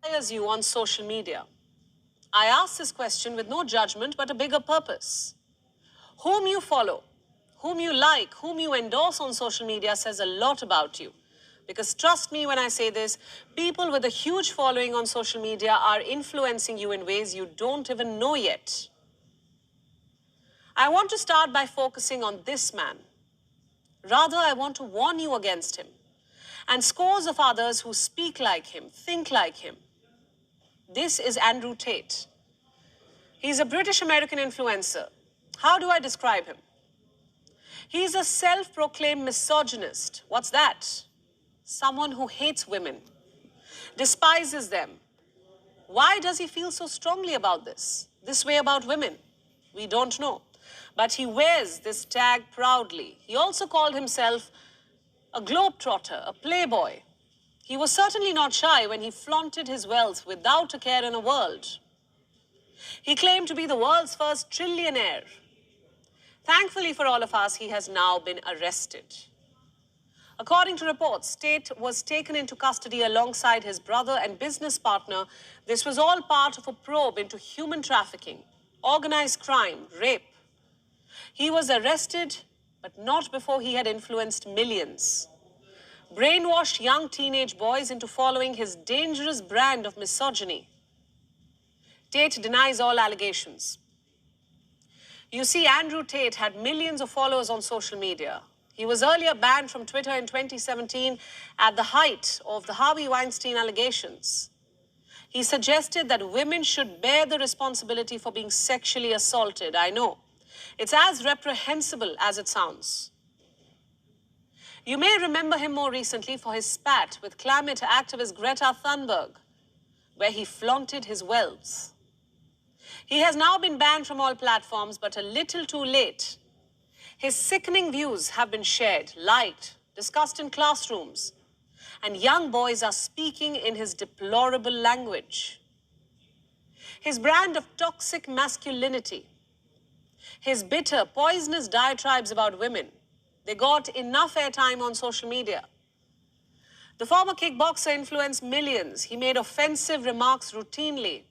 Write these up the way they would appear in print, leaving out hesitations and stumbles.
inspires you on social media? I ask this question with no judgment but a bigger purpose. Whom you follow, whom you like, whom you endorse on social media says a lot about you. Because trust me when I say this, people with a huge following on social media are influencing you in ways you don't even know yet. I want to start by focusing on this man. Rather, I want to warn you against him and scores of others who speak like him, think like him. This is Andrew Tate. He's a British-American influencer. How do I describe him? He's a self-proclaimed misogynist. What's that? Someone who hates women, despises them. Why does he feel so strongly about this way about women? We don't know. But he wears this tag proudly. He also called himself a globetrotter, a playboy. He was certainly not shy when he flaunted his wealth without a care in the world. He claimed to be the world's first trillionaire. Thankfully for all of us, he has now been arrested. According to reports, Tate was taken into custody alongside his brother and business partner. This was all part of a probe into human trafficking, organized crime, rape. He was arrested, but not before he had influenced millions. Brainwashed young teenage boys into following his dangerous brand of misogyny. Tate denies all allegations. You see, Andrew Tate had millions of followers on social media. He was earlier banned from Twitter in 2017 at the height of the Harvey Weinstein allegations. He suggested that women should bear the responsibility for being sexually assaulted. I know. It's as reprehensible as it sounds. You may remember him more recently for his spat with climate activist Greta Thunberg, where he flaunted his wealth. He has now been banned from all platforms, but a little too late. His sickening views have been shared, liked, discussed in classrooms, and young boys are speaking in his deplorable language. His brand of toxic masculinity, his bitter, poisonous diatribes about women, they got enough airtime on social media. The former kickboxer influenced millions. He made offensive remarks routinely.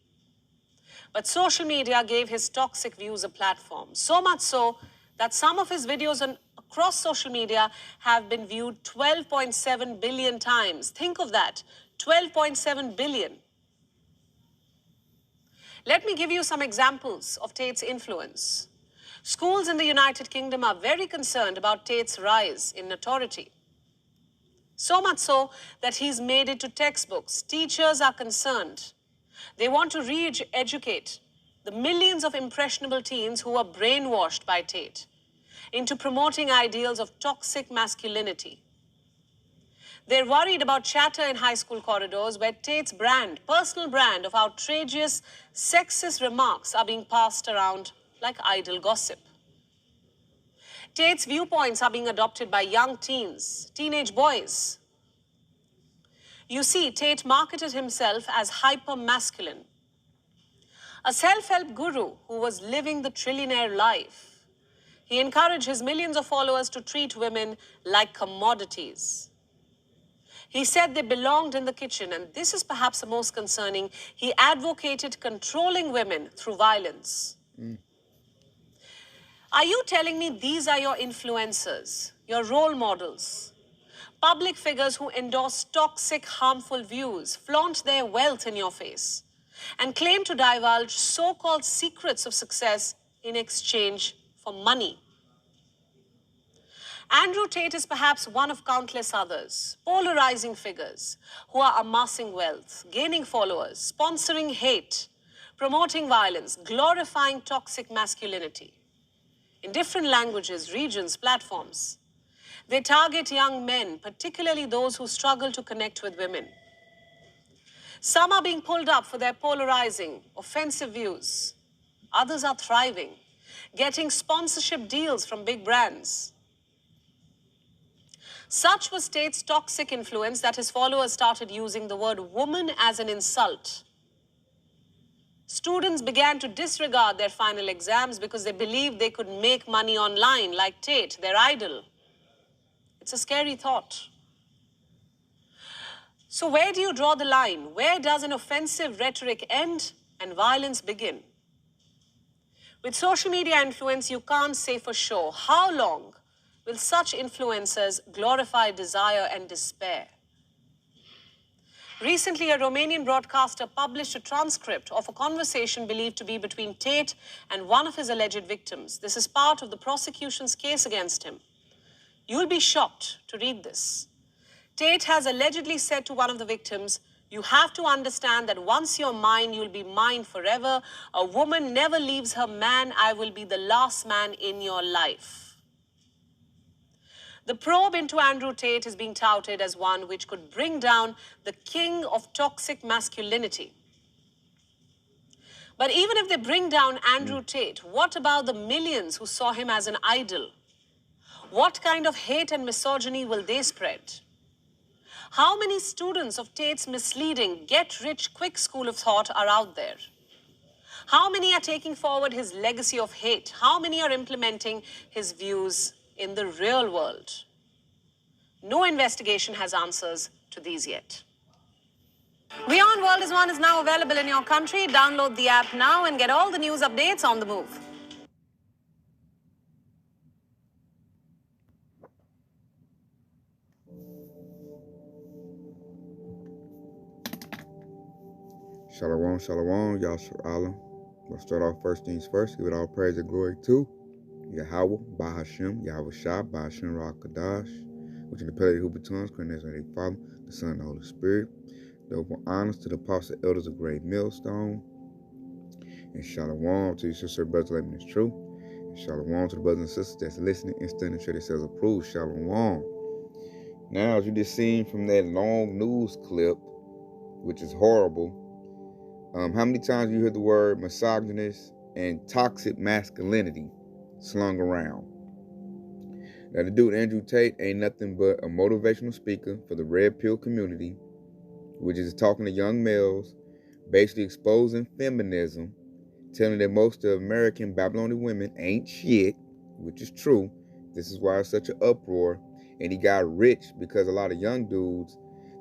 But social media gave his toxic views a platform. So much so that some of his videos across social media have been viewed 12.7 billion times. Think of that, 12.7 billion. Let me give you some examples of Tate's influence. Schools in the United Kingdom are very concerned about Tate's rise in notoriety. So much so that he's made it to textbooks. Teachers are concerned. They want to re-educate the millions of impressionable teens who are brainwashed by Tate into promoting ideals of toxic masculinity. They're worried about chatter in high school corridors where Tate's personal brand of outrageous, sexist remarks are being passed around like idle gossip. Tate's viewpoints are being adopted by young teens, teenage boys. You see, Tate marketed himself as hyper-masculine, a self-help guru who was living the trillionaire life. He encouraged his millions of followers to treat women like commodities. He said they belonged in the kitchen, and this is perhaps the most concerning. He advocated controlling women through violence. Are you telling me these are your influencers, your role models? Public figures who endorse toxic, harmful views, flaunt their wealth in your face, and claim to divulge so-called secrets of success in exchange for money. Andrew Tate is perhaps one of countless others, polarizing figures who are amassing wealth, gaining followers, sponsoring hate, promoting violence, glorifying toxic masculinity. In different languages, regions, platforms, they target young men, particularly those who struggle to connect with women. Some are being pulled up for their polarizing, offensive views. Others are thriving, getting sponsorship deals from big brands. Such was Tate's toxic influence that his followers started using the word woman as an insult. Students began to disregard their final exams because they believed they could make money online like Tate, their idol. It's a scary thought. So where do you draw the line? Where does an offensive rhetoric end and violence begin? With social media influence, you can't say for sure how long will such influencers glorify desire and despair. Recently, a Romanian broadcaster published a transcript of a conversation believed to be between Tate and one of his alleged victims. This is part of the prosecution's case against him. You'll be shocked to read this. Tate has allegedly said to one of the victims, "You have to understand that once you're mine, you'll be mine forever. A woman never leaves her man. I will be the last man in your life." The probe into Andrew Tate is being touted as one which could bring down the king of toxic masculinity. But even if they bring down Andrew Tate, what about the millions who saw him as an idol? What kind of hate and misogyny will they spread? How many students of Tate's misleading, get-rich-quick school of thought are out there? How many are taking forward his legacy of hate? How many are implementing his views in the real world? No investigation has answers to these yet. Beyond World is One is now available in your country. Download the app now and get all the news updates on the move. Shalom, shalom, Yashar Allah. We'll start off first things first. Give it all praise and glory to Yahweh, Bahashem, Yahweh Shah, Bahashem Rakadash, which in the Pele Huber tongues, created as they Father, the Son, and the Holy Spirit. Double honors to the apostle elders of Great Millstone. And shalom to your sister, brothers, living is true. And shalom to the brothers and sisters that's listening and studying, sure themselves approved. Shalom. Now, as you just seen from that long news clip, which is horrible, how many times you heard the word misogynist and toxic masculinity slung around? Now, the dude Andrew Tate ain't nothing but a motivational speaker for the red pill community, which is talking to young males, basically exposing feminism, telling that most of American Babylonian women ain't shit, which is true. This is why it's such an uproar. And he got rich because a lot of young dudes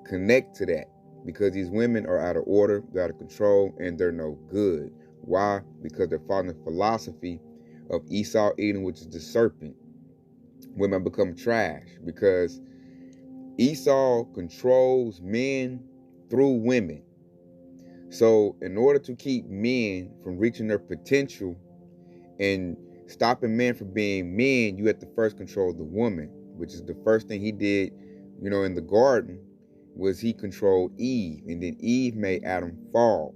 connect to that, because these women are out of order, they're out of control, and they're no good. Why? Because they're following the philosophy of Esau Eden, which is the serpent. Women become trash because Esau controls men through women. So in order to keep men from reaching their potential and stopping men from being men, you have to first control the woman, which is the first thing he did, in the garden, was he controlled Eve, and then Eve made Adam fall.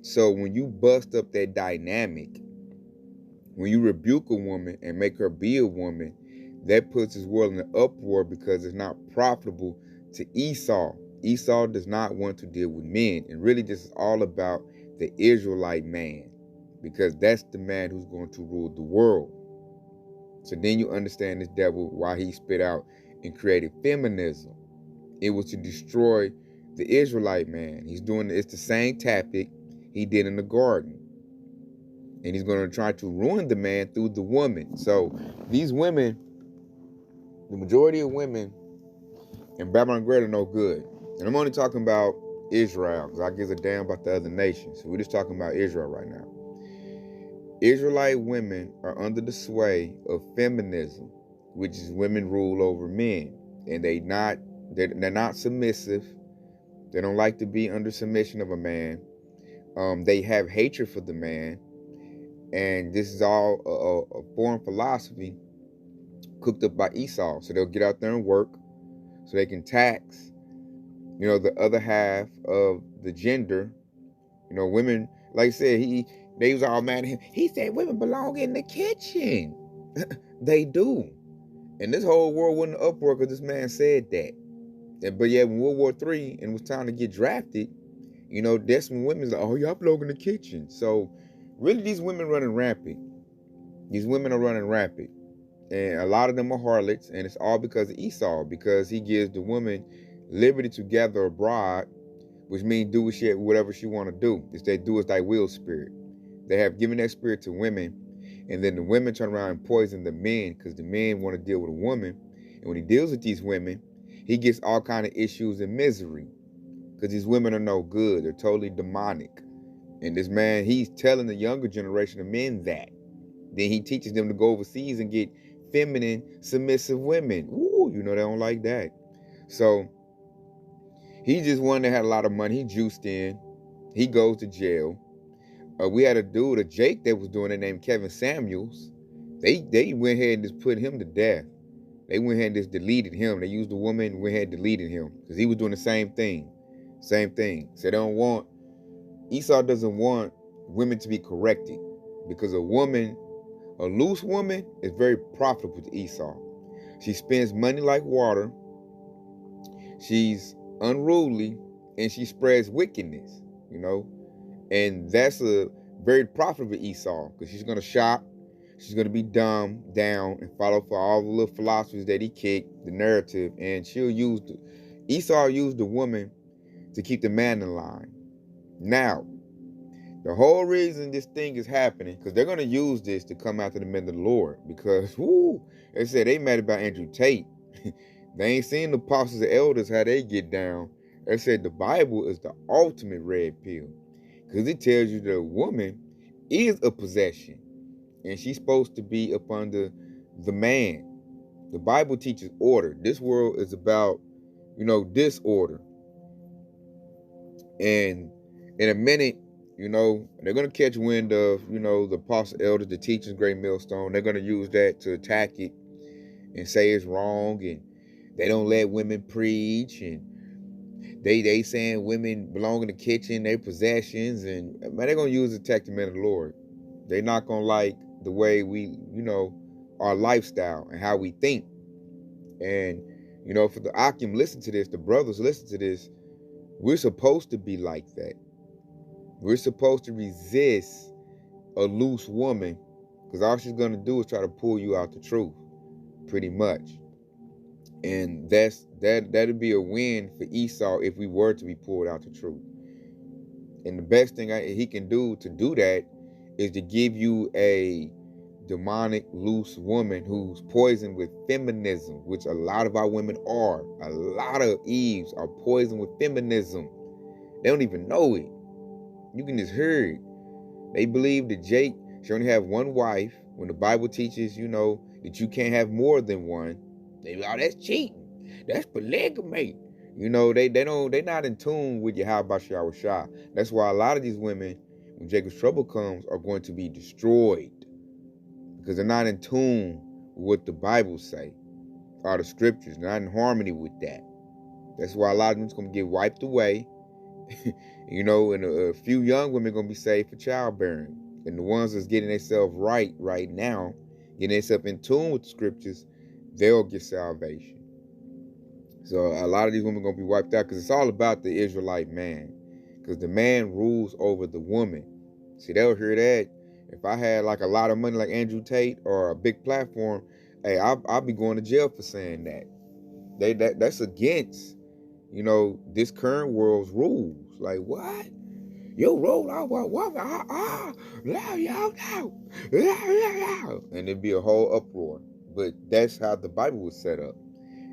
So when you bust up that dynamic, when you rebuke a woman and make her be a woman, that puts his world in an uproar because it's not profitable to Esau. Esau does not want to deal with men. And really this is all about the Israelite man, because that's the man who's going to rule the world. So then you understand this devil, why he spit out and created feminism. It was to destroy the Israelite man. It's the same tactic he did in the garden. And he's going to try to ruin the man through the woman. So these women, the majority of women in Babylon Great are no good. And I'm only talking about Israel, because I give a damn about the other nations. So we're just talking about Israel right now. Israelite women are under the sway of feminism, which is women rule over men. And they're not submissive. They don't like to be under submission of a man. They have hatred for the man. And this is all a foreign philosophy cooked up by Esau. So they'll get out there and work so they can tax, the other half of the gender. Women, like I said, they was all mad at him. He said women belong in the kitchen. They do. And this whole world went in uproar because this man said that. But yeah, when World War III and it was time to get drafted, that's when women's like, oh, y'all belong in the kitchen. So really these women running rampant. These women are running rampant. And a lot of them are harlots, and it's all because of Esau, because he gives the woman liberty to gather abroad, which means do whatever she want to do. It's they do as thy will spirit. They have given that spirit to women, and then the women turn around and poison the men because the men want to deal with a woman. And when he deals with these women, he gets all kind of issues and misery. because these women are no good. They're totally demonic. And this man, he's telling the younger generation of men that. Then he teaches them to go overseas and get feminine, submissive women. Ooh, they don't like that. So he just one that had a lot of money. He juiced in. He goes to jail. We had a dude, a Jake, that was doing it named Kevin Samuels. They went ahead and just put him to death. They went ahead and just deleted him. They used the woman and went ahead and deleted him because he was doing the same thing. Same thing. So Esau doesn't want women to be corrected because a loose woman is very profitable to Esau. She spends money like water. She's unruly and she spreads wickedness, and that's a very profitable Esau because she's going to shop. She's going to be dumb, down, and follow for all the little philosophies that he kicked, the narrative, and Esau used the woman to keep the man in line. Now, the whole reason this thing is happening, because they're going to use this to come after the men of the Lord, because, they said they mad about Andrew Tate. They ain't seen the apostles and elders, how they get down. They said the Bible is the ultimate red pill, because it tells you that a woman is a possession, and she's supposed to be up under the man. The Bible teaches order. This world is about, disorder. And in a minute, they're going to catch wind of, the apostle elders, the teachers, great millstone. They're going to use that to attack it and say it's wrong. And they don't let women preach. And they saying women belong in the kitchen, their possessions. And, man, they're going to use it to attack the men of the Lord. They're not going to like the way we, our lifestyle and how we think. And, for the Akim, listen to this, the brothers listen to this, we're supposed to be like that. We're supposed to resist a loose woman because all she's going to do is try to pull you out the truth, pretty much. And that'd be a win for Esau if we were to be pulled out the truth. And the best thing he can do to do that is to give you a demonic, loose woman who's poisoned with feminism, which a lot of our women are. A lot of Eves are poisoned with feminism. They don't even know it. You can just hear it. They believe that Jake should only have one wife when the Bible teaches, that you can't have more than one. They be, that's cheating. That's polygamy. They're not in tune with Yahweh Shah. That's why a lot of these women, when Jacob's trouble comes, are going to be destroyed. Because they're not in tune with what the Bible say. Or the scriptures. They're not in harmony with that. That's why a lot of them is going to get wiped away. And a few young women are going to be saved for childbearing. And the ones that's getting themselves right now, getting themselves in tune with the scriptures, they'll get salvation. So a lot of these women are going to be wiped out because it's all about the Israelite man. Because the man rules over the woman. See, they'll hear that. If I had like a lot of money like Andrew Tate or a big platform, hey, I'll be going to jail for saying that. That's against, this current world's rules. Like, what? You roll out what woman? And it'd be a whole uproar. But that's how the Bible was set up.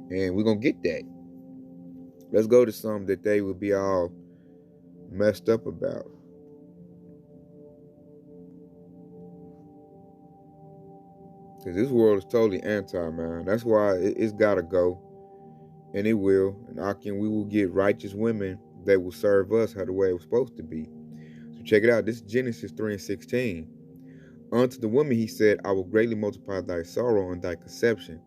And we're going to get that. Let's go to some that they would be all messed up about. Because this world is totally anti, man. That's why it's got to go. And it will. And Akim, we will get righteous women that will serve us how the way it was supposed to be. So check it out. This is Genesis 3:16. Unto the woman he said, I will greatly multiply thy sorrow and thy conception.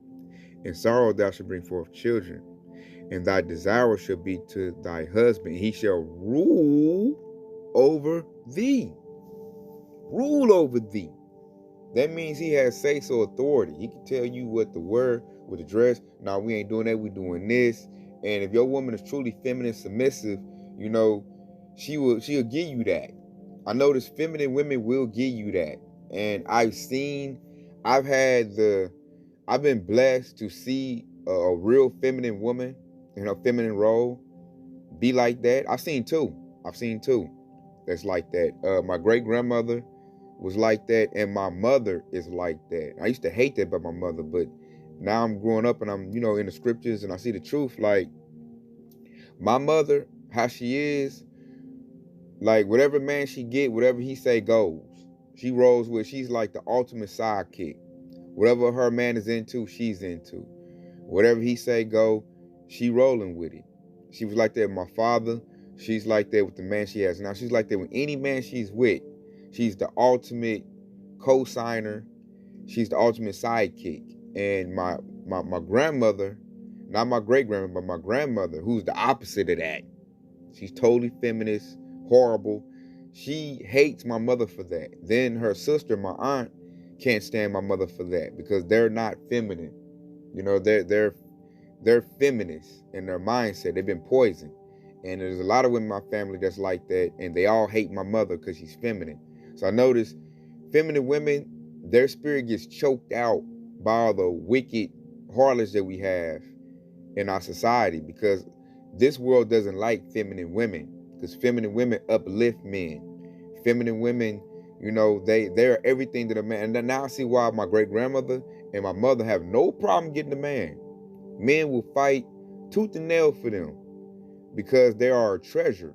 In sorrow thou shalt bring forth children. And thy desire shall be to thy husband. He shall rule over thee. Rule over thee. That means he has say-so authority. He can tell you what to wear, what to dress. No, we ain't doing that. We doing this. And if your woman is truly feminine, submissive, she'll give you that. I notice feminine women will give you that. And I've been blessed to see a real feminine woman in her feminine role be like that. I've seen two that's like that. My great grandmother was like that, and my mother is like that. I used to hate that about my mother, but now I'm growing up and I'm, in the scriptures and I see the truth. Like, my mother how she is, like whatever man she get, whatever he say goes. She rolls with. She's like the ultimate sidekick. Whatever her man is into, she's into. Whatever he say go, she rolling with it. She was like that with my father. She's like that with the man she has now. She's like that with any man she's with. She's the ultimate co-signer. She's the ultimate sidekick. And my grandmother, not my great grandmother, but my grandmother, who's the opposite of that. She's totally feminist, horrible. She hates my mother for that. Then her sister, my aunt, can't stand my mother for that because they're not feminine. You know, they're feminists in their mindset. They've been poisoned. And there's a lot of women in my family that's like that, and they all hate my mother because she's feminine. So I notice feminine women, their spirit gets choked out by all the wicked harlots that we have in our society, because this world doesn't like feminine women, because feminine women uplift men. Feminine women, you know, they're everything to the man. And now I see why my great grandmother and my mother have no problem getting a man. Men will fight tooth and nail for them because they are a treasure,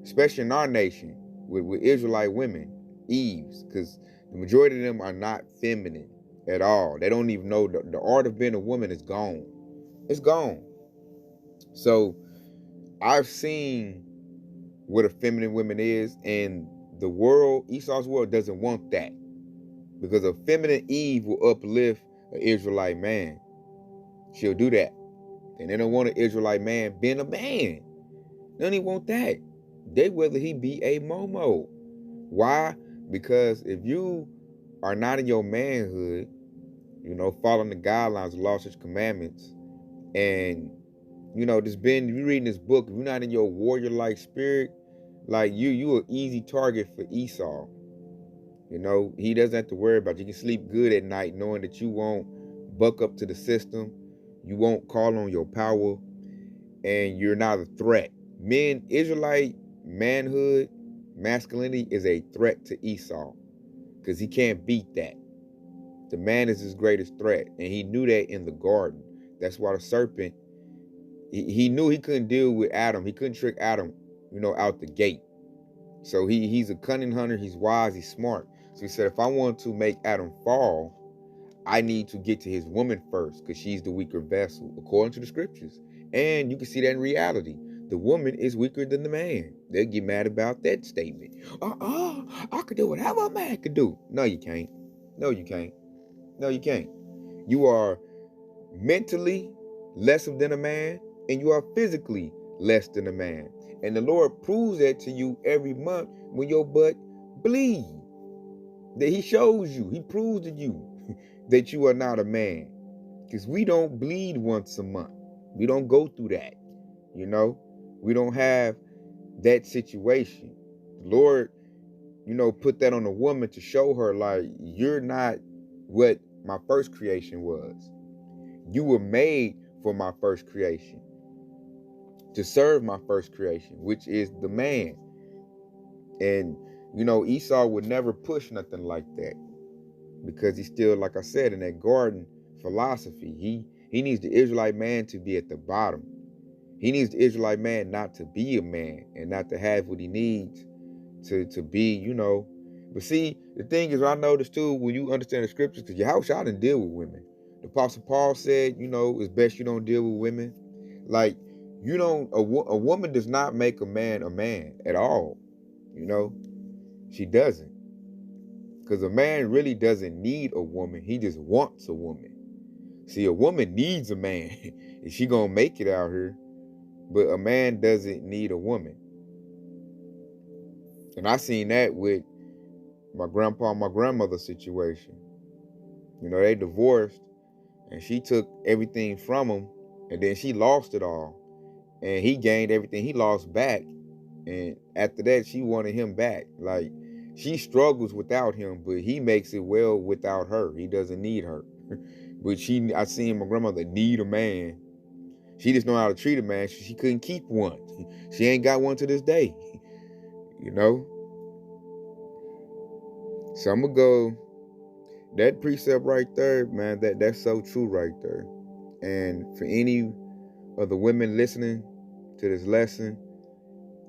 especially in our nation with Israelite women, Eves, because the majority of them are not feminine at all. They don't even know the art of being a woman is gone. It's gone. So I've seen what a feminine woman is, and the world, Esau's world, doesn't want that, because a feminine Eve will uplift an Israelite man. She'll do that. And they don't want an Israelite man being a man. They don't even want that. They whether he be a momo. Why? Because if you are not in your manhood, you know, following the guidelines, the laws, and commandments, and you know, if you're reading this book, if you're not in your warrior-like spirit, like you an easy target for Esau. You know, he doesn't have to worry about you. You can sleep good at night knowing that you won't buck up to the system, you won't call on your power, and you're not a threat. Israelite manhood, masculinity is a threat to Esau, because he can't beat that. The man is his greatest threat, and he knew that in the garden. That's why the serpent, he knew he couldn't deal with Adam. He couldn't trick Adam, you know, out the gate. So he's a cunning hunter. He's wise. He's smart. So he said, if I want to make Adam fall, I need to get to his woman first, because she's the weaker vessel, according to the scriptures. And you can see that in reality. The woman is weaker than the man. They get mad about that statement. I could do whatever a man could do. No, you can't. No, you can't. No, you can't. You are mentally less than a man, and you are physically less than a man. And the Lord proves that to you every month when your butt bleeds. That he shows you, he proves to you that you are not a man. Because we don't bleed once a month. We don't go through that. You know, we don't have that situation. The Lord, you know, put that on a woman to show her, like, you're not what my first creation was. You were made for my first creation, to serve my first creation, which is the man. And, you know, Esau would never push nothing like that, because he's still, like I said, in that garden philosophy. He needs the Israelite man to be at the bottom. He needs the Israelite man not to be a man and not to have what he needs to be, you know. But see, the thing is, I noticed too, when you understand the scriptures, because your house, I didn't deal with women. The Apostle Paul said, you know, it's best you don't deal with women. Like, you don't, a woman does not make a man at all. You know, she doesn't. Because a man really doesn't need a woman. He just wants a woman. See, a woman needs a man. And she gonna make it out here. But a man doesn't need a woman. And I seen that with my grandpa and my grandmother situation. You know, they divorced, and she took everything from him, and then she lost it all. And he gained everything he lost back. And after that, she wanted him back. Like, she struggles without him, but he makes it well without her. He doesn't need her. But I seen my grandmother need a man. She just know how to treat a man. She couldn't keep one. She ain't got one to this day. You know? So I'm going to go, that precept right there, man, that's so true right there. And for any of the women listening to this lesson,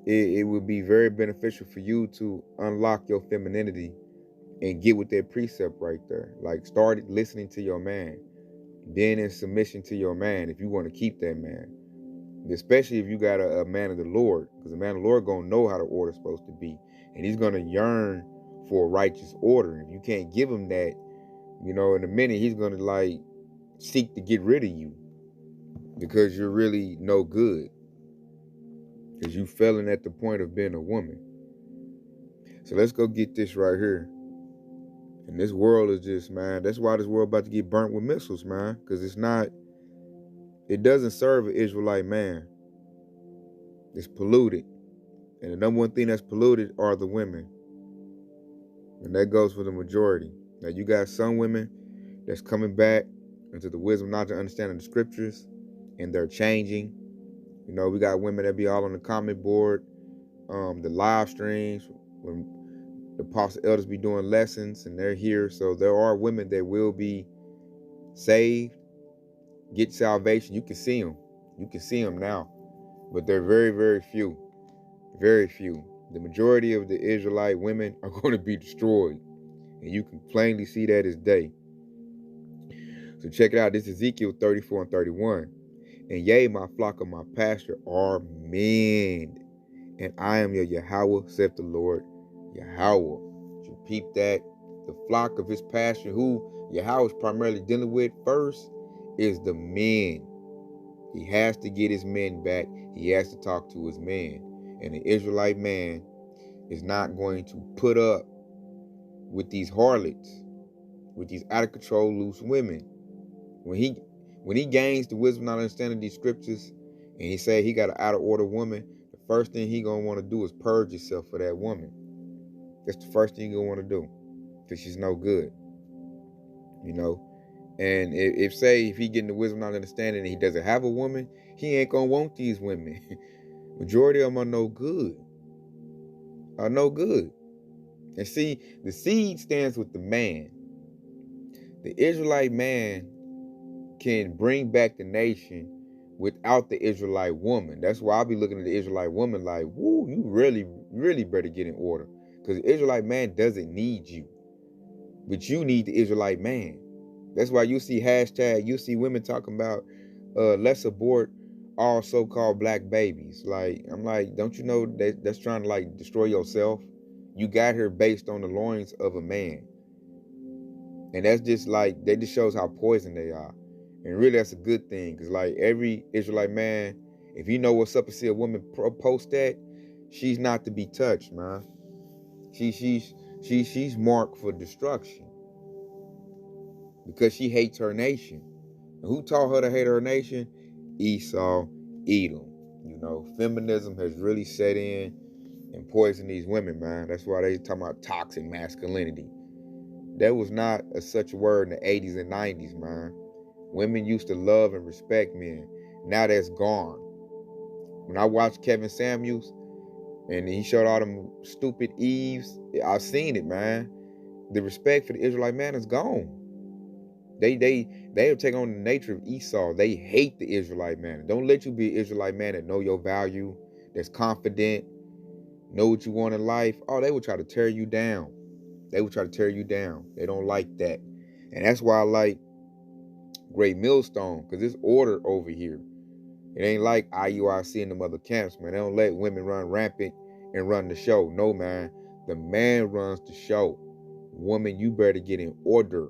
it would be very beneficial for you to unlock your femininity and get with that precept right there. Like, start listening to your man, being in submission to your man if you want to keep that man. Especially if you got a man of the Lord, because the man of the Lord gonna know how the order's supposed to be, and he's gonna yearn for a righteous order. If you can't give him that, in a minute he's gonna like seek to get rid of you because you're really no good, because you failing at the point of being a woman. So let's go get this right here. And this world is just, man, that's why this world about to get burnt with missiles, man, because it doesn't serve an Israelite man. It's polluted. And the number one thing that's polluted are the women. And that goes for the majority. Now, you got some women that's coming back into the wisdom, knowledge, and understanding of the scriptures, and they're changing. We got women that be all on the comment board, the live streams, when the apostle elders be doing lessons, and they're here. So there are women that will be saved, get salvation. You can see them. You can see them now. But they're very, very few. Very few. The majority of the Israelite women are going to be destroyed. And you can plainly see that as day. So check it out. This is Ezekiel 34 and 31. And yea, my flock of my pasture are men. And I am your Yahweh, saith the Lord Yahweh. You peep that. The flock of his pasture, who Yahweh is primarily dealing with first, is the men. He has to get his men back. He has to talk to his men. And the Israelite man is not going to put up with these harlots, with these out of control loose women. When he gains the wisdom and understanding these scriptures, and he say he got an out of order woman, the first thing he gonna want to do is purge himself for that woman. That's the first thing he gonna want to do, because she's no good. And if he getting the wisdom and understanding and he doesn't have a woman, he ain't gonna want these women. Majority of them are no good. And see, the seed stands with the man. The Israelite man can bring back the nation without the Israelite woman. That's why I'll be looking at the Israelite woman like, woo, you really, really better get in order. Because the Israelite man doesn't need you. But you need the Israelite man. That's why you see women talking about let's abort all so-called black babies. Like, I'm like, don't you know that's trying to like destroy yourself? You got her based on the loins of a man. And that's just like, that just shows how poison they are. And really that's a good thing, because like every Israelite man, if you know what's up and see a woman post that, she's not to be touched, man. She's marked for destruction, because she hates her nation. And who taught her to hate her nation? Esau, Edom. Feminism has really set in and poisoned these women, man. That's why they talking about toxic masculinity. That was not such a word in the 80s and 90s, man. Women used to love and respect men. Now that's gone. When I watched Kevin Samuels and he showed all them stupid Eves, I've seen it, man. The respect for the Israelite man is gone. They have taken on the nature of Esau. They hate the Israelite man. Don't let you be an Israelite man that know your value, that's confident, know what you want in life. Oh, they will try to tear you down. They don't like that. And that's why I like Great Millstone, because it's order over here. It ain't like IUIC and them other camps, man. They don't let women run rampant and run the show. No, man. The man runs the show. Woman, you better get in order.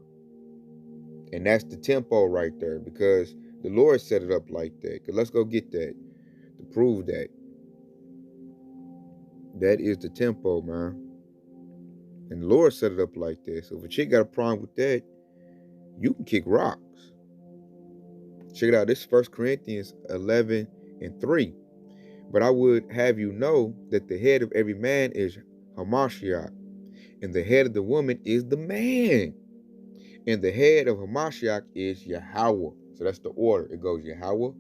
And that's the tempo right there, because the Lord set it up like that. Because let's go get that to prove that. That is the tempo, man. And the Lord set it up like that. So if a chick got a problem with that, you can kick rocks. Check it out. This is 1 Corinthians 11 and 3. But I would have you know that the head of every man is Hamashiach, and the head of the woman is the man. And the head of Hamashiach is Yahweh. So that's the order. It goes Yahweh,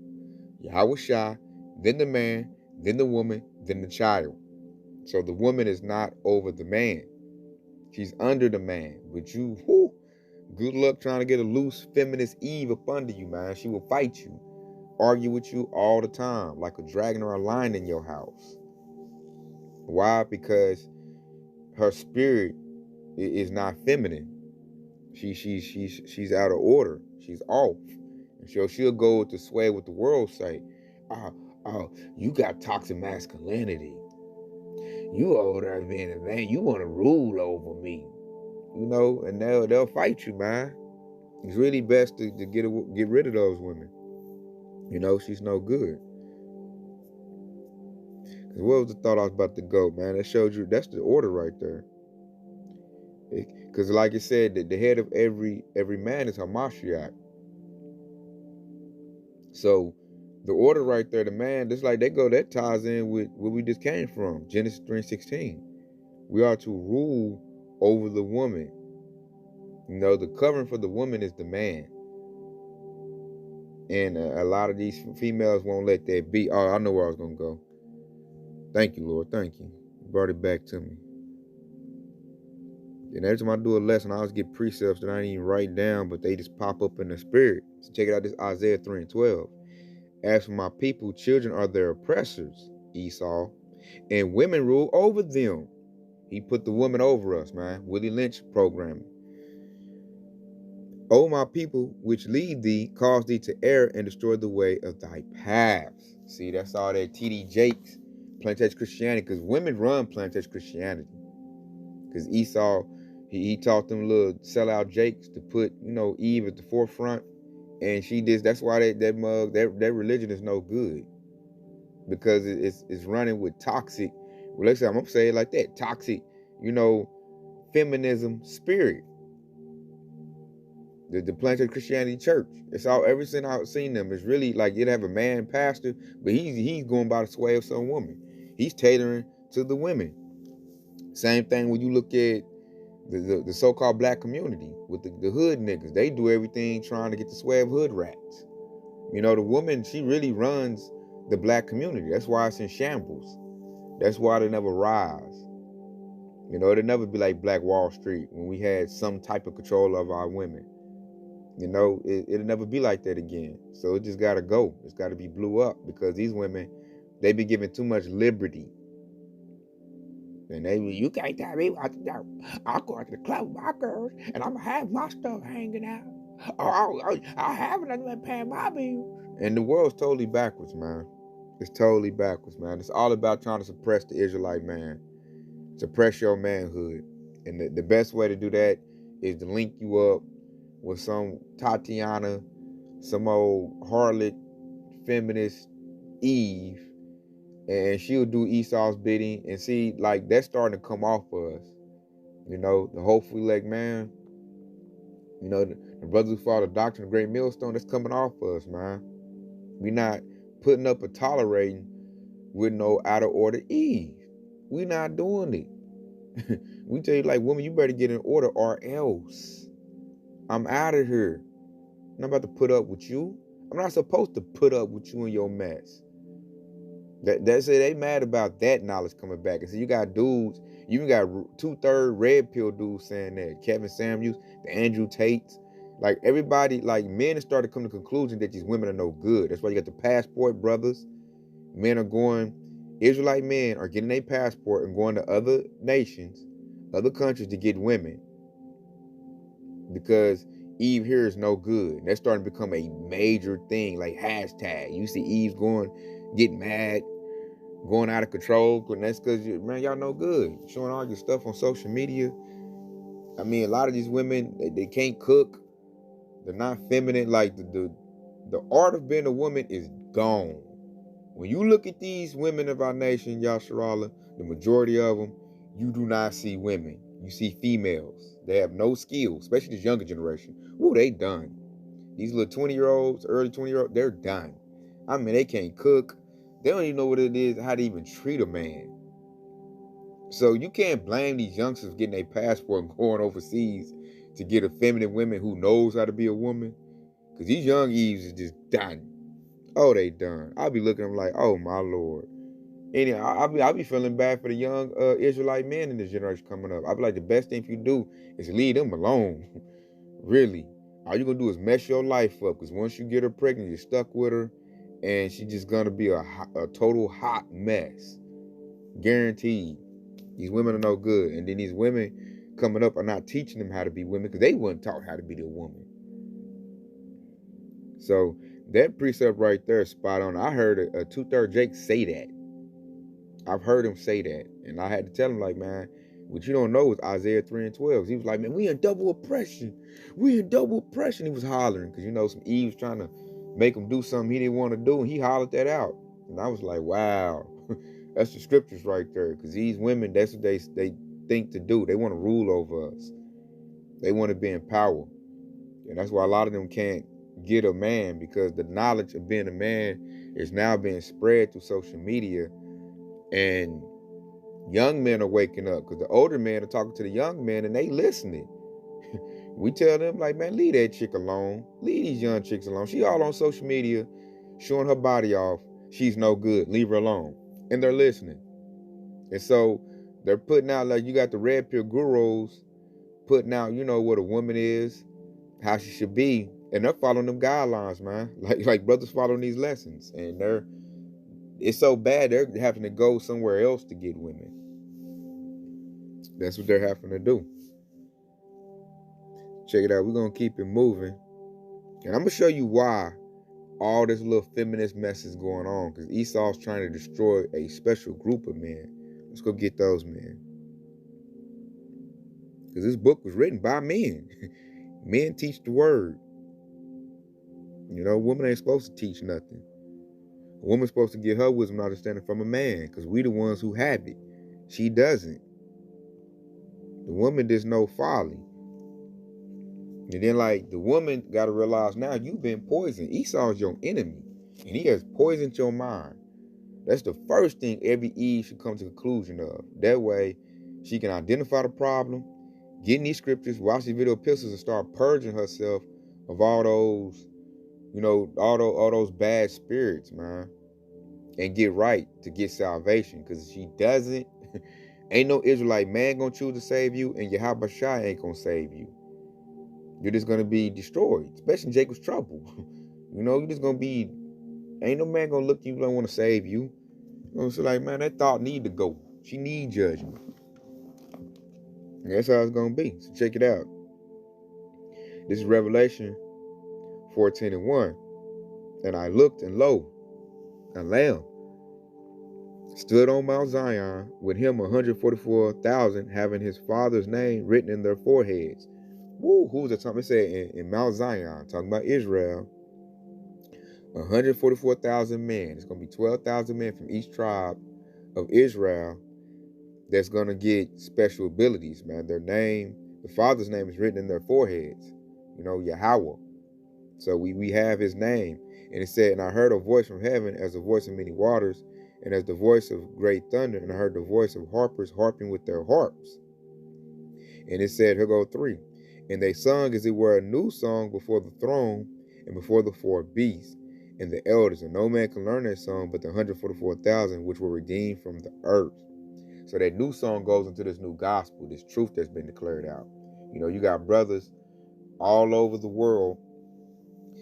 Yahweh Shai, then the man, then the woman, then the child. So the woman is not over the man. She's under the man. But you, good luck trying to get a loose feminist Eve up under you, man. She will fight you, argue with you all the time, like a dragon or a lion in your house. Why? Because her spirit is not feminine. She's out of order. She's off. And so she'll go to sway what the world say. Oh, oh, you got toxic masculinity. You over there being a man. You want to rule over me. You know, and they'll fight you, man. It's really best to get rid of those women. You know, she's no good. Cause what was the thought I was about to go, man? That showed you that's the order right there. Because like I said, the head of every man is Hamashiach. So the order right there, the man, just like that ties in with where we just came from, Genesis 3:16. We are to rule over the woman. You know, the covering for the woman is the man. And a lot of these females won't let that be. Oh, I know where I was going to go. Thank you, Lord. Thank you. You brought it back to me. And every time I do a lesson, I always get precepts that I didn't even write down, but they just pop up in the spirit. So check it out, this Isaiah 3:12. As for my people, children are their oppressors, Esau, and women rule over them. He put the woman over us, man. Willie Lynch programming. O my people, which lead thee, cause thee to err and destroy the way of thy paths. See, that's all that T.D. Jakes, plantation Christianity, because women run plantation Christianity. Because Esau, he taught them little sellout Jakes to put, you know, Eve at the forefront. And she did. That's why that religion is no good. Because it's running with toxic, well, let's say, I'm going to say it like that, toxic, you know, feminism spirit. The Planted Christianity Church. It's all, ever since I've seen them, it's really like you'd have a man pastor, but he's going by the sway of some woman. He's tailoring to the women. Same thing when you look at the so-called black community with the hood niggas. They do everything trying to get the sway of hood rats. You know, the woman, she really runs the black community. That's why it's in shambles. That's why they never rise. You know, it'll never be like Black Wall Street when we had some type of control of our women. You know, it'll never be like that again. So it just got to go. It's got to be blew up because these women, they be given too much liberty. And you can't tell me what to do. I'll go to the club with my girls and I'm going to have my stuff hanging out. Or I'll have another man paying my bills. And the world's totally backwards, man. It's totally backwards, man. It's all about trying to suppress the Israelite man. Suppress your manhood. And the best way to do that is to link you up with some Tatiana, some old harlot, feminist Eve, and she'll do Esau's bidding. And see, like, that's starting to come off for us. You know, the hopefully elect man, you know, the brothers who follow the doctrine of great millstone, that's coming off for us, man. We're not putting up or tolerating with no out of order Eve. We're not doing it. We tell you, like, woman, you better get in order or else. I'm out of here. I'm not about to put up with you. I'm not supposed to put up with you and your mess. That's it. They mad about that knowledge coming back. And so you got dudes, you even got 2/3 red pill dudes saying that. Kevin Samuels, the Andrew Tates. Like, everybody, like, men have started to come to the conclusion that these women are no good. That's why you got the passport brothers. Men are going, Israelite men are getting a passport and going to other nations, other countries to get women. Because Eve here is no good. That's starting to become a major thing, like hashtag. You see Eve's going, getting mad, going out of control, and that's because, man, y'all no good. Showing all your stuff on social media. I mean, a lot of these women, they can't cook. They're not feminine. Like, the art of being a woman is gone. When you look at these women of our nation, Yasharallah, the majority of them, you do not see women. You see females. They have no skills, especially this younger generation. Ooh, they done. These little 20-year-olds, early 20-year-olds, they're done. I mean, they can't cook. They don't even know what it is, how to even treat a man. So you can't blame these youngsters getting a passport and going overseas to get a feminine woman who knows how to be a woman. Because these young Eves is just done. Oh, they done. I'll be looking at them like, oh, my Lord. Anyway, I'll be feeling bad for the young Israelite men in this generation coming up. I'll be like, the best thing for you to do is leave them alone. Really. All you're going to do is mess your life up. Because once you get her pregnant, you're stuck with her. And she's just going to be a total hot mess. Guaranteed. These women are no good. And then these women coming up are not teaching them how to be women because they weren't taught how to be the woman. So that precept right there is spot on. I heard a 2/3 Jake say that. I've heard him say that. And I had to tell him, like, man, what you don't know is Isaiah 3 and 12. He was like, man, we in double oppression. We in double oppression. He was hollering because, you know, some Eve was trying to make him do something he didn't want to do. And he hollered that out. And I was like, wow, that's the scriptures right there. Because these women, that's what they think to do. They want to rule over us. They want to be in power. And that's why a lot of them can't get a man, because the knowledge of being a man is now being spread through social media. And young men are waking up because the older men are talking to the young men and they listening. We tell them, like, man, leave that chick alone. Leave these young chicks alone. She all on social media showing her body off. She's no good. Leave her alone. And they're listening. And so they're putting out, like, you got the red pill gurus putting out, you know, what a woman is, how she should be. And they're following them guidelines, man. Like brothers following these lessons. And it's so bad they're having to go somewhere else to get women. That's what they're having to do. Check it out. We're going to keep it moving. And I'm going to show you why all this little feminist mess is going on. Because Esau's trying to destroy a special group of men. Let's go get those men. Because this book was written by men. Men teach the word. You know, women ain't supposed to teach nothing. A woman's supposed to get her wisdom and understanding from a man. Because we the ones who have it. She doesn't. The woman does no folly. And then, like, the woman got to realize now you've been poisoned. Esau is your enemy. And he has poisoned your mind. That's the first thing every Eve should come to the conclusion of. That way, she can identify the problem, get in these scriptures, watch these video epistles, and start purging herself of all those, you know, all those bad spirits, man. And get right to get salvation. Because she doesn't, ain't no Israelite man going to choose to save you, and Yahweh Shai ain't going to save you. You're just going to be destroyed, especially in Jacob's trouble. You know, you're just going to be, ain't no man going to look at you and don't want to save you. You know, so like, man, that thought need to go. She need judgment. And that's how it's going to be. So check it out. This is Revelation 14 and 1. And I looked, and lo, a lamb stood on Mount Zion, with him 144,000, having his father's name written in their foreheads. Woo, who was it talking? It said in Mount Zion, talking about Israel, 144,000 men. It's going to be 12,000 men from each tribe of Israel that's going to get special abilities, man. Their name, the father's name is written in their foreheads. You know, Yahweh. So we have his name. And it said, and I heard a voice from heaven as the voice of many waters, and as the voice of great thunder, and I heard the voice of harpers harping with their harps. And it said, here go 3. And they sung as it were a new song before the throne and before the 4 beasts and the elders. And no man can learn that song but the 144,000 which were redeemed from the earth. So that new song goes into this new gospel, this truth that's been declared out. You know, you got brothers all over the world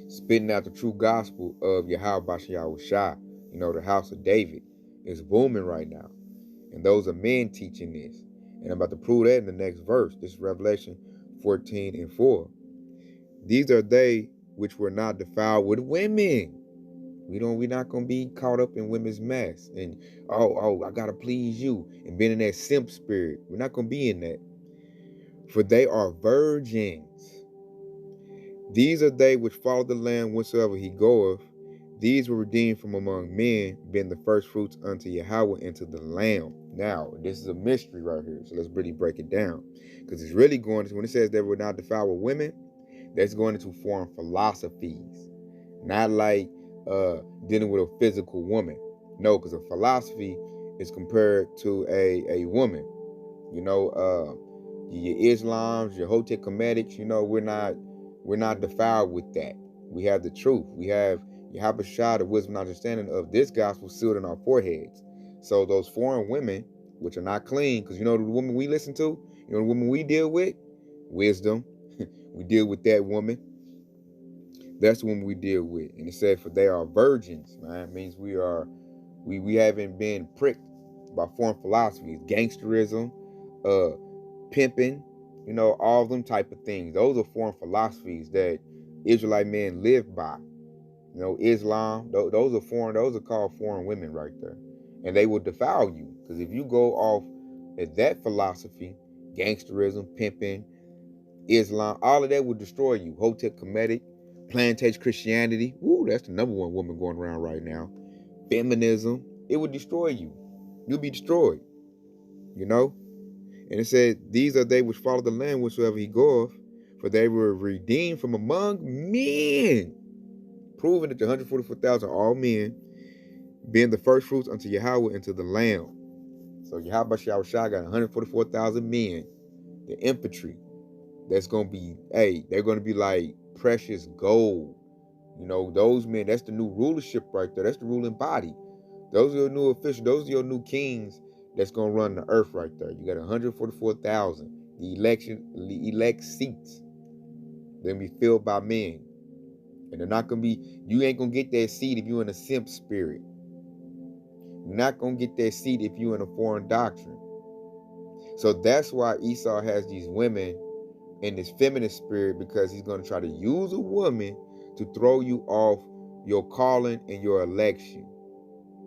spitting out the true gospel of Yahweh Shai. You know, the house of David is booming right now. And those are men teaching this. And I'm about to prove that in the next verse. This is Revelation 14 and 4. These are they which were not defiled with women. We're not gonna be caught up in women's mess and I gotta please you and being in that simp spirit. We're not gonna be in that. For they are virgins. These are they which follow the Lamb whensoever he goeth. These were redeemed from among men, being the first fruits unto Yahweh and to the Lamb. Now, this is a mystery right here, so let's really break it down. Because it's really going to, when it says they were not defiled with women, that's going into foreign philosophies. Not like dealing with a physical woman. No, because a philosophy is compared to a woman. You know, your Islams, your Hotep Comedics, you know, we're not defiled with that. We have the truth. We have Yahweh Shai, the wisdom and understanding of this gospel sealed in our foreheads. So those foreign women, which are not clean, because you know the woman we listen to, you know the woman we deal with, wisdom. We deal with that woman. That's the woman we deal with. And it said, for they are virgins, man. It means we haven't been pricked. by foreign philosophies, gangsterism, pimping, all them type of things. Those are foreign philosophies that Israelite men live by. Islam, those are called foreign women right there. And they will defile you. Because if you go off at that philosophy, gangsterism, pimping, Islam, all of that will destroy you. Hotep Kemetic, plantation Christianity, that's the number one woman going around right now. Feminism, it would destroy you. You'll be destroyed. And it said, these are they which follow the Lamb whatsoever he goeth, for they were redeemed from among men. Proving that the 144,000 are all men, being the first fruits unto Yahweh and to the Lamb. So Yahweh Shah got 144,000 men, the infantry. That's going to be, they're going to be like precious gold. Those men, that's the new rulership right there. That's the ruling body. Those are your new officials. Those are your new kings that's going to run the earth right there. You got 144,000. The elect seats. They're going to be filled by men. And they're not going to be, you ain't going to get that seat if you're in a simp spirit. You're not going to get that seat if you're in a foreign doctrine. So that's why Esau has these women in this feminist spirit, because he's going to try to use a woman to throw you off your calling and your election.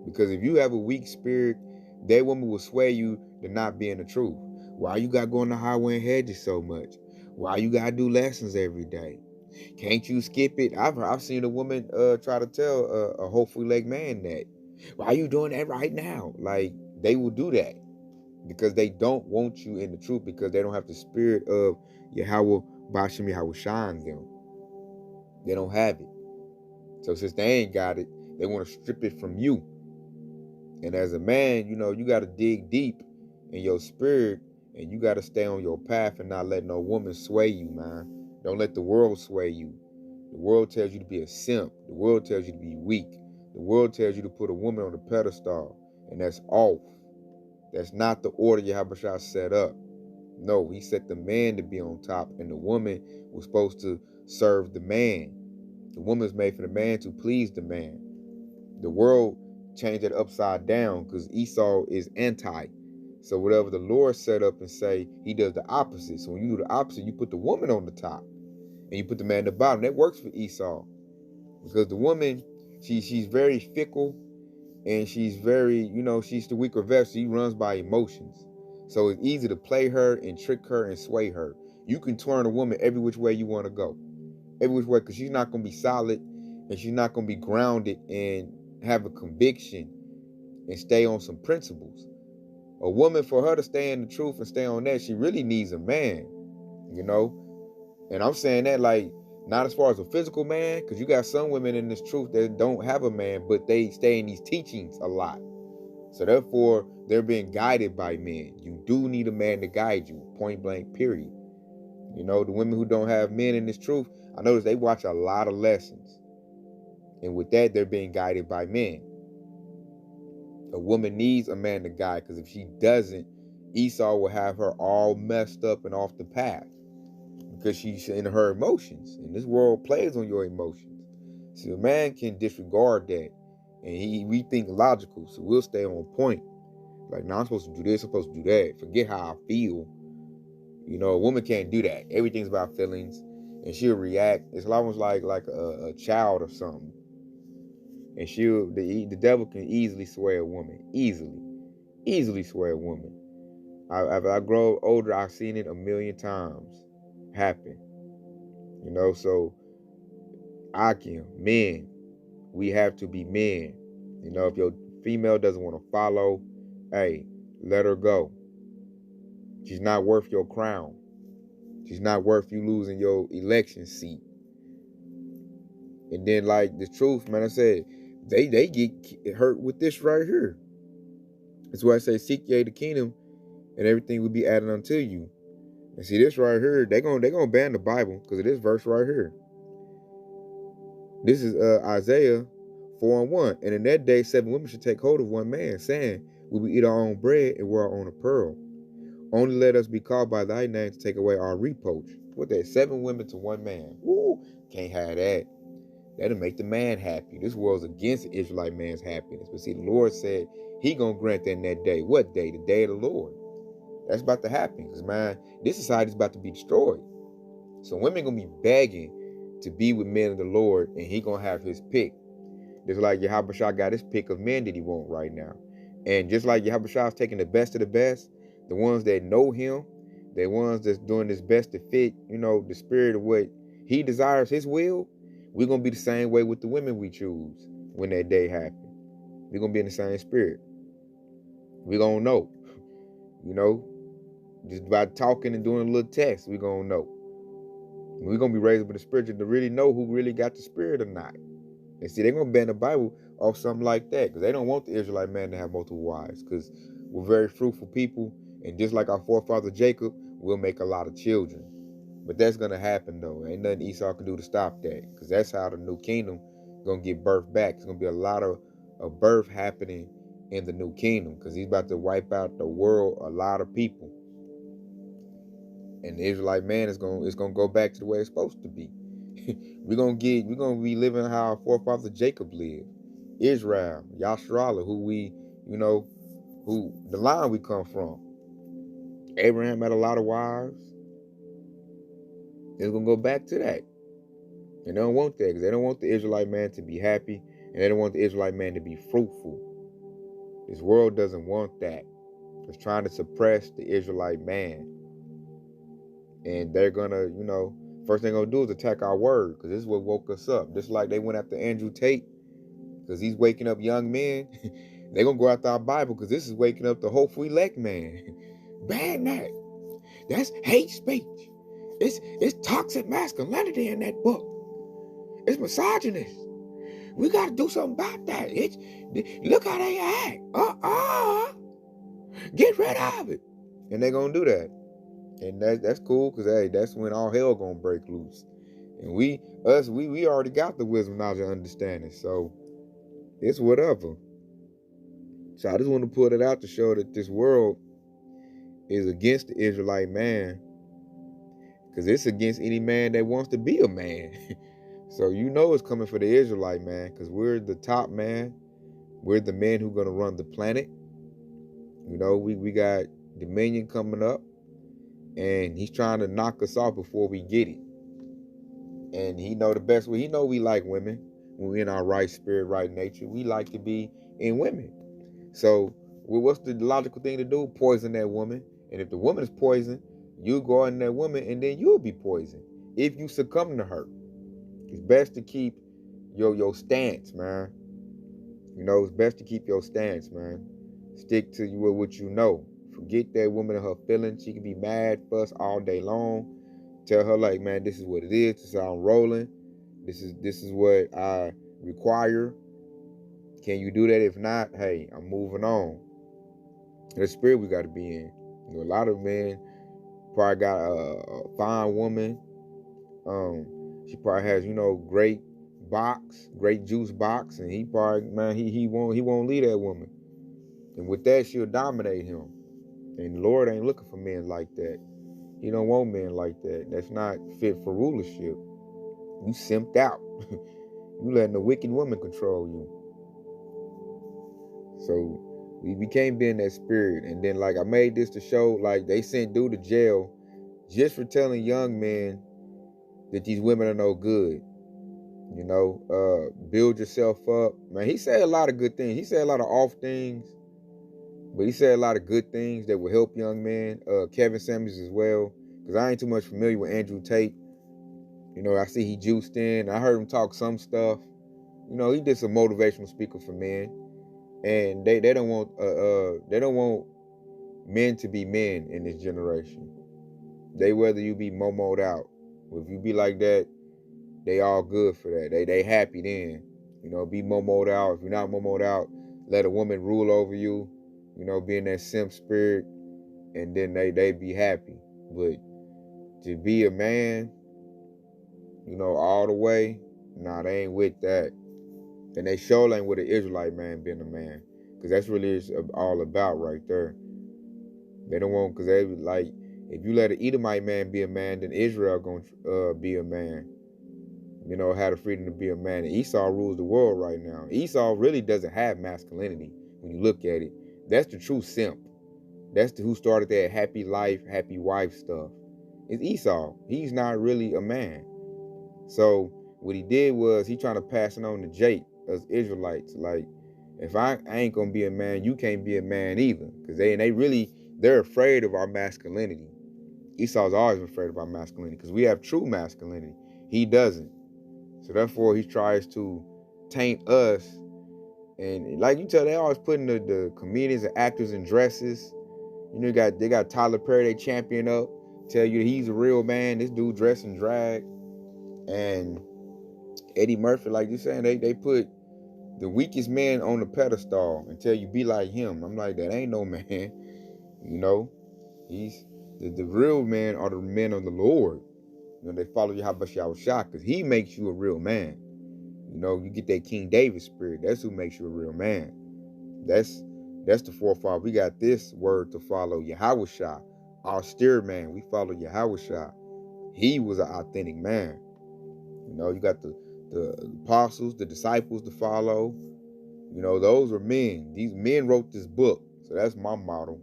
Because if you have a weak spirit, that woman will sway you to not be in the truth. Why you got to go on the highway and hedges so much? Why you got to do lessons every day? Can't you skip it? I've seen a woman try to tell a hopefully leg man that. Why are you doing that right now? Like, they will do that because they don't want you in the truth, because they don't have the spirit of Yahweh Bashem Yahweh shine them. They don't have it. So since they ain't got it, they want to strip it from you. And as a man, you got to dig deep in your spirit, and you got to stay on your path and not let no woman sway you, man. Don't let the world sway you. The world tells you to be a simp. The world tells you to be weak. The world tells you to put a woman on the pedestal, and that's off. That's not the order Yahweh set up. No, he set the man to be on top, and the woman was supposed to serve the man. The woman's made for the man to please the man. The world changed it upside down because Esau is anti. So whatever the Lord set up and say, he does the opposite. So when you do the opposite, you put the woman on the top and you put the man at the bottom. That works for Esau, because the woman, she's very fickle, and she's very, she's the weaker vessel. She runs by emotions. So it's easy to play her and trick her and sway her. You can turn a woman every which way you want to go. Every which way, because she's not going to be solid, and she's not going to be grounded and have a conviction and stay on some principles. A woman, for her to stay in the truth and stay on that, she really needs a man, And I'm saying that, like, not as far as a physical man, because you got some women in this truth that don't have a man, but they stay in these teachings a lot. So therefore, they're being guided by men. You do need a man to guide you, point blank, period. The women who don't have men in this truth, I notice they watch a lot of lessons. And with that, they're being guided by men. A woman needs a man to guide, because if she doesn't, Esau will have her all messed up and off the path, because she's in her emotions. And this world plays on your emotions. So a man can disregard that, and we think logical, so we'll stay on point. Like, now I'm supposed to do this, I'm supposed to do that. Forget how I feel. A woman can't do that. Everything's about feelings, and she'll react. It's almost like a child or something. And the devil can easily sway a woman. Easily sway a woman. As I grow older, I've seen it a million times happen. So men, we have to be men. If your female doesn't want to follow, hey, let her go. She's not worth your crown. She's not worth you losing your election seat. And then, like, the truth, man, I said, they get hurt with this right here. That's why I say, seek ye the kingdom, and everything will be added unto you. And see, this right here, they're gonna ban the Bible because of this verse right here. This is Isaiah 4:1. And in that day, 7 women should take hold of one man, saying, we will eat our own bread and wear our own apparel. Only let us be called by thy name to take away our reproach. What that? 7 women to 1 man. Woo! Can't have that. That'll make the man happy. This world's against the Israelite man's happiness. But see, the Lord said he gonna grant that in that day. What day? The day of the Lord. That's about to happen. Because, man, this society's about to be destroyed. So women gonna be begging to be with men of the Lord, and he gonna have his pick. Just like Yahushua got his pick of men that he want right now. And just like Yahushua is taking the best of the best, the ones that know him, the ones that's doing his best to fit, the spirit of what he desires, his will, we're going to be the same way with the women we choose when that day happens. We're going to be in the same spirit. We're going to know, just by talking and doing a little text, we're going to know. We're going to be raised up in the spirit to really know who really got the spirit or not. And see, they're going to ban the Bible off something like that because they don't want the Israelite man to have multiple wives because we're very fruitful people. And just like our forefather Jacob, we'll make a lot of children. But that's going to happen, though. Ain't nothing Esau can do to stop that because that's how the new kingdom going to get birth back. It's going to be a lot of birth happening in the new kingdom because he's about to wipe out the world, a lot of people. And the Israelite man is going to go back to the way it's supposed to be. We're gonna be living how our forefather Jacob lived. Israel, Yasharallah, who the line we come from. Abraham had a lot of wives. It's gonna go back to that. And they don't want that because they don't want the Israelite man to be happy and they don't want the Israelite man to be fruitful. This world doesn't want that. It's trying to suppress the Israelite man. And they're gonna, first thing they're gonna do is attack our word because this is what woke us up. Just like they went after Andrew Tate because he's waking up young men. They're gonna go after our Bible because this is waking up the hopeful elect man. Ban that. That's hate speech. It's toxic masculinity in that book. It's misogynist. We gotta do something about that. Look how they act. Get rid of it. And they're gonna do that. And that's cool because, hey, that's when all hell gonna break loose. And we already got the wisdom, knowledge, and understanding. So it's whatever. So I just want to put it out to show that this world is against the Israelite man because it's against any man that wants to be a man. So it's coming for the Israelite man because we're the top man. We're the men who are going to run the planet. We got dominion coming up. And he's trying to knock us off before we get it. And he know the best way. He know we like women. When we're in our right spirit, right nature, we like to be in women. So what's the logical thing to do? Poison that woman. And if the woman is poisoned, you go in that woman and then you'll be poisoned if you succumb to her. It's best to keep your stance, man. It's best to keep your stance, man. Stick to what you know. Forget that woman and her feelings. She can be mad, fuss all day long. Tell her like, man, this is what it is. This is how I'm rolling. This is what I require. Can you do that? If not, hey, I'm moving on. The spirit we got to be in. A lot of men probably got a fine woman. She probably has, great box, great juice box, and he probably, man, he won't leave that woman. And with that, she'll dominate him. And the Lord ain't looking for men like that. He don't want men like that. That's not fit for rulership. You simped out. You letting the wicked woman control you. So we can't be in that spirit. And then, like, I made this to show, like, they sent dude to jail just for telling young men that these women are no good. Build yourself up. Man, he said a lot of good things. He said a lot of off things. But he said a lot of good things that will help young men. Kevin Samuels as well. Because I ain't too much familiar with Andrew Tate. I see he juiced in. I heard him talk some stuff. He did some motivational speaker for men. And they don't want men to be men in this generation. They whether you be momoed out. If you be like that, they all good for that. They happy then. Be momoed out. If you're not momoed out, let a woman rule over you. Be in that simp spirit, and then they be happy. But to be a man, all the way, nah, they ain't with that. And they sure ain't with an Israelite man being a man. Because that's really it's all about right there. They don't want, because they like, if you let an Edomite man be a man, then Israel going to be a man. had the freedom to be a man. And Esau rules the world right now. Esau really doesn't have masculinity when you look at it. That's the true simp. That's who started that happy life, happy wife stuff. It's Esau. He's not really a man. So what he did was he trying to pass it on to Jake, us Israelites. Like, if I ain't gonna be a man, you can't be a man either. Because they're afraid of our masculinity. Esau's always been afraid of our masculinity because we have true masculinity. He doesn't. So therefore he tries to taint us. And like you tell, they always putting the comedians and actors in dresses. They got Tyler Perry, they champion up, tell you he's a real man. This dude dressed in drag. And Eddie Murphy, like you saying, they put the weakest man on the pedestal and tell you be like him. I'm like, that ain't no man. He's the real men are the men of the Lord. They follow Yahweh because he makes you a real man. You get that King David spirit. That's who makes you a real man. That's the forefather. We got this word to follow. Yahweh, our steer man. We follow Yahweh. He was an authentic man. You got the apostles, the disciples to follow. Those are men. These men wrote this book. So that's my model.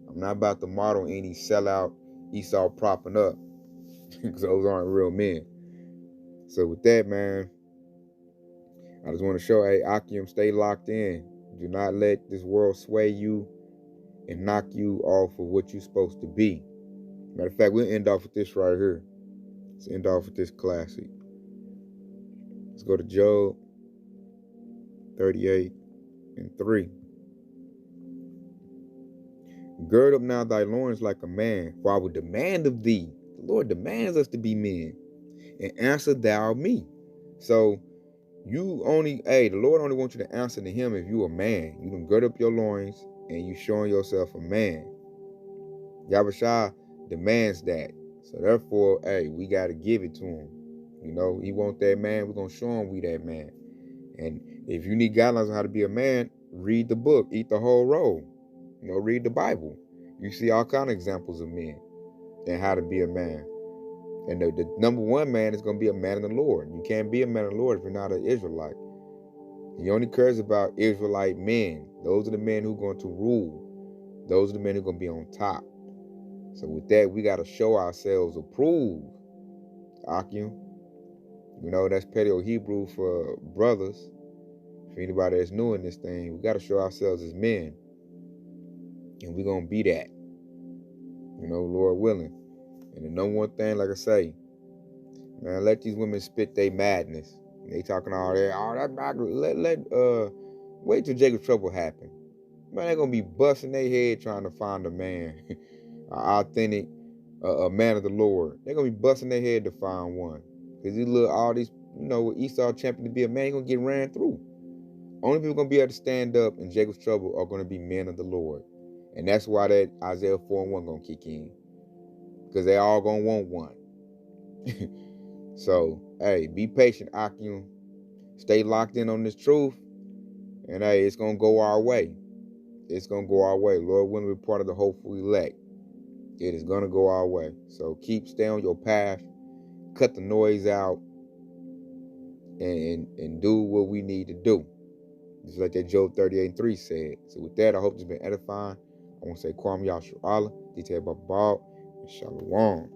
I'm not about to model any sellout Esau propping up. Because those aren't real men. So with that, man, I just want to show, hey, Akim, stay locked in. Do not let this world sway you and knock you off of what you're supposed to be. Matter of fact, we'll end off with this right here. Let's end off with this classic. Let's go to Job 38:3. Gird up now thy loins like a man, for I will demand of thee. The Lord demands us to be men, and answer thou me. So the Lord only wants you to answer to him if you a man. You can gird up your loins and you showing yourself a man. Yahweh demands that. So therefore, we got to give it to him. He want that man. We're going to show him we that man. And if you need guidelines on how to be a man, read the book. Eat the whole roll. Read the Bible. You see all kind of examples of men and how to be a man. And the number one man is going to be a man of the Lord. You can't be a man of the Lord if you're not an Israelite. He only cares about Israelite men. Those are the men who are going to rule. Those are the men who are going to be on top. So with that, we got to show ourselves approved. Akim. That's Paleo-Hebrew for brothers. For anybody that's new in this thing, we got to show ourselves as men. And we're going to be that. Lord willing. And the number one thing, like I say, man, let these women spit their madness. They talking all that. Wait till Jacob's trouble happen. Man, they're going to be busting their head trying to find a man. An authentic, a man of the Lord. They're going to be busting their head to find one. Because all these, Esau champion to be a man, he's going to get ran through. Only people going to be able to stand up in Jacob's trouble are going to be men of the Lord. And that's why that Isaiah 4:1 going to kick in. Because they all going to want one. So, be patient, Akim. Stay locked in on this truth. And, it's going to go our way. It's going to go our way. Lord, when we're part of the hopeful elect, it is going to go our way. So, stay on your path. Cut the noise out. And do what we need to do. Just like that Job 38:3 said. So, with that, I hope it's been edifying. I want to say, Kwam Yashua Allah, Detail Babal, and Shalom.